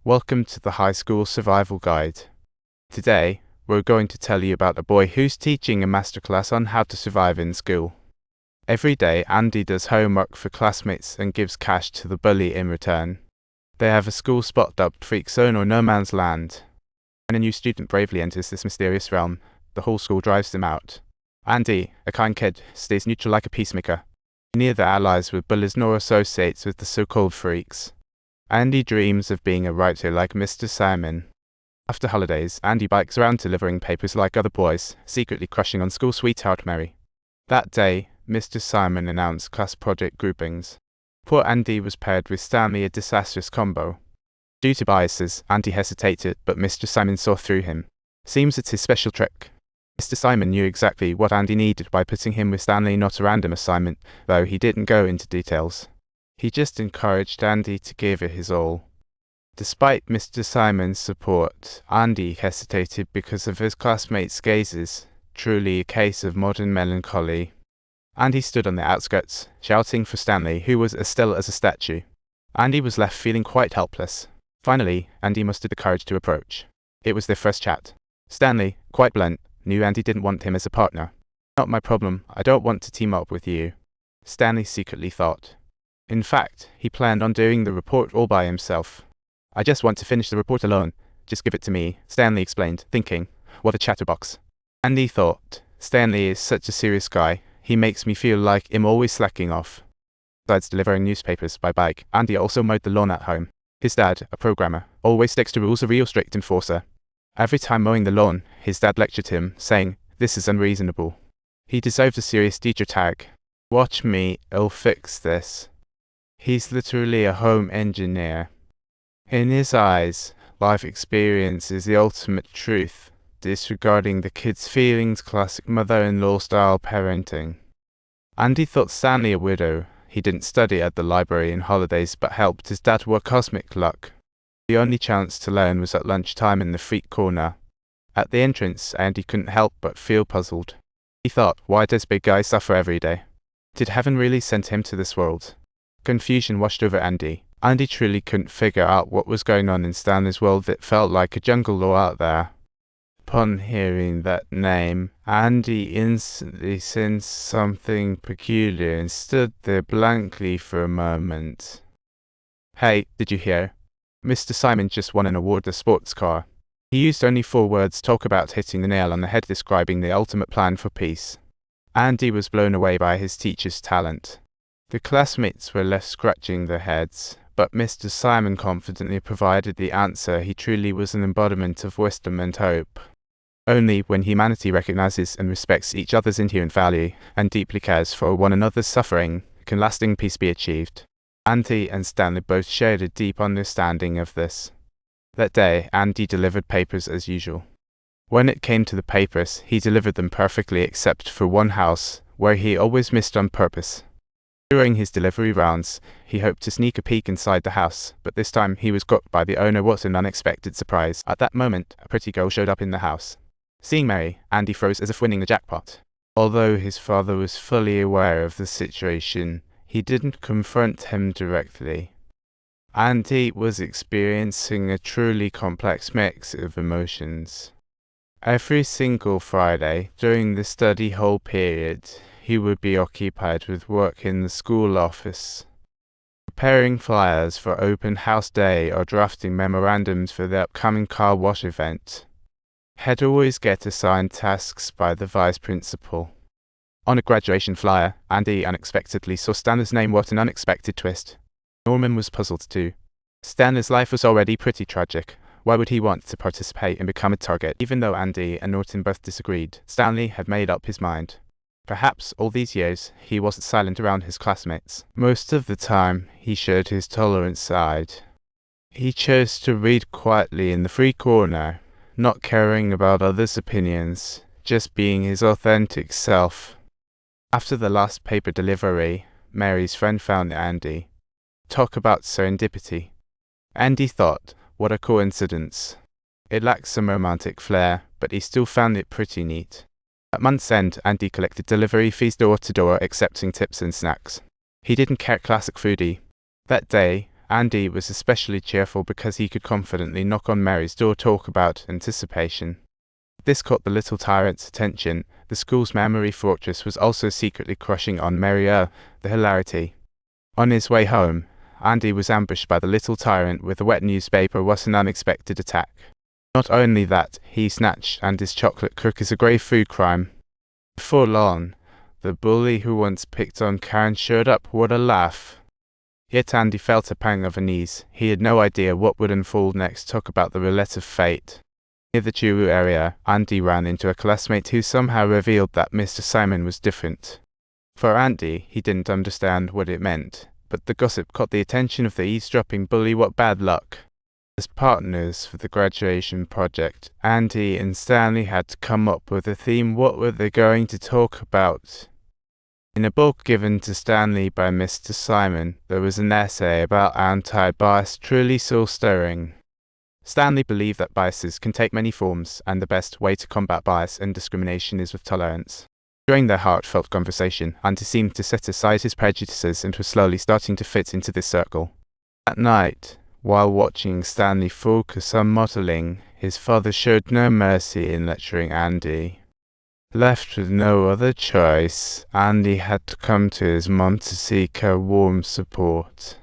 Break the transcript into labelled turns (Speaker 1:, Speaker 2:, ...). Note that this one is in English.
Speaker 1: Welcome to the High School Survival Guide. Today, we're going to tell you about a boy who's teaching a masterclass on how to survive in school. Every day, Andy does homework for classmates and gives cash to the bully in return. They have a school spot dubbed Freak Zone or No Man's Land. When a new student bravely enters this mysterious realm, the whole school drives them out. Andy, a kind kid, stays neutral like a peacemaker. He neither allies with bullies nor associates with the so-called freaks. Andy dreams of being a writer like Mr. Simon. After holidays, Andy bikes around delivering papers like other boys, secretly crushing on school sweetheart Mary. That day, Mr. Simon announced class project groupings. Poor Andy was paired with Stanley, a disastrous combo. Due to biases, Andy hesitated, but Mr. Simon saw through him. Seems it's his special trick. Mr. Simon knew exactly what Andy needed by putting him with Stanley, not a random assignment, though he didn't go into details. He just encouraged Andy to give it his all. Despite Mr. Simon's support, Andy hesitated because of his classmates' gazes, truly a case of modern melancholy. Andy stood on the outskirts, shouting for Stanley, who was as still as a statue. Andy was left feeling quite helpless. Finally, Andy mustered the courage to approach. It was their first chat. Stanley, quite blunt, knew Andy didn't want him as a partner. "Not my problem, I don't want to team up with you," Stanley secretly thought. In fact, he planned on doing the report all by himself. "I just want to finish the report alone. Just give it to me," Stanley explained, thinking, what a chatterbox. Andy thought, Stanley is such a serious guy, he makes me feel like I'm always slacking off. Besides delivering newspapers by bike, Andy also mowed the lawn at home. His dad, a programmer, always sticks to rules, a real strict enforcer. Every time mowing the lawn, his dad lectured him, saying, "This is unreasonable." He deserved a serious teacher tag. "Watch me, I'll fix this." He's literally a home engineer. In his eyes, life experience is the ultimate truth, disregarding the kid's feelings, classic mother-in-law style parenting. Andy thought Stanley a widow. He didn't study at the library in holidays but helped his dad work cosmic luck. The only chance to learn was at lunchtime in the freak corner. At the entrance, Andy couldn't help but feel puzzled. He thought, why does big guy suffer every day? Did heaven really send him to this world? Confusion washed over Andy. Andy truly couldn't figure out what was going on in Stanley's world that felt like a jungle law out there. Upon hearing that name, Andy instantly sensed something peculiar and stood there blankly for a moment. "Hey, did you hear? Mr. Simon just won an award, a sports car." He used only 4 words, talk about hitting the nail on the head, describing the ultimate plan for peace. Andy was blown away by his teacher's talent. The classmates were left scratching their heads, but Mr. Simon confidently provided the answer. He truly was an embodiment of wisdom and hope. Only when humanity recognizes and respects each other's inherent value and deeply cares for one another's suffering can lasting peace be achieved. Andy and Stanley both shared a deep understanding of this. That day, Andy delivered papers as usual. When it came to the papers, he delivered them perfectly except for one house, where he always missed on purpose. During his delivery rounds, he hoped to sneak a peek inside the house, but this time he was got by the owner. What an unexpected surprise. At that moment, a pretty girl showed up in the house. Seeing Mary, Andy froze as if winning the jackpot. Although his father was fully aware of the situation, he didn't confront him directly. Andy was experiencing a truly complex mix of emotions. Every single Friday, during the study hall period, he would be occupied with work in the school office, preparing flyers for open house day or drafting memorandums for the upcoming car wash event. He'd always get assigned tasks by the vice principal. On a graduation flyer, Andy unexpectedly saw Stanley's name. What an unexpected twist. Norman was puzzled too. Stanley's life was already pretty tragic. Why would he want to participate and become a target? Even though Andy and Norton both disagreed, Stanley had made up his mind. Perhaps all these years, he wasn't silent around his classmates. Most of the time, he showed his tolerant side. He chose to read quietly in the free corner, not caring about others' opinions, just being his authentic self. After the last paper delivery, Mary's friend found Andy. Talk about serendipity. Andy thought, what a coincidence. It lacked some romantic flair, but he still found it pretty neat. At month's end, Andy collected delivery fees door to door, accepting tips and snacks. He didn't care, classic foodie. That day, Andy was especially cheerful because he could confidently knock on Mary's door to talk about anticipation. This caught the little tyrant's attention. The school's memory fortress was also secretly crushing on Mary. The hilarity. On his way home, Andy was ambushed by the little tyrant with a wet newspaper. Was an unexpected attack. Not only that, he snatched Andy's chocolate cookies, a grave food crime. Before long, the bully who once picked on Karen showed up. What a laugh. Yet Andy felt a pang of unease. He had no idea what would unfold next. Talk about the roulette of fate. Near the Churu area, Andy ran into a classmate who somehow revealed that Mr. Simon was different. For Andy, he didn't understand what it meant, but the gossip caught the attention of the eavesdropping bully. What bad luck. As partners for the graduation project, Andy and Stanley had to come up with a theme. What were they going to talk about? In a book given to Stanley by Mr. Simon, there was an essay about anti-bias, truly soul-stirring. Stanley believed that biases can take many forms, and the best way to combat bias and discrimination is with tolerance. During their heartfelt conversation, Andy seemed to set aside his prejudices and was slowly starting to fit into this circle. At night, while watching Stanley focus on modeling, his father showed no mercy in lecturing Andy. Left with no other choice, Andy had to come to his mom to seek her warm support.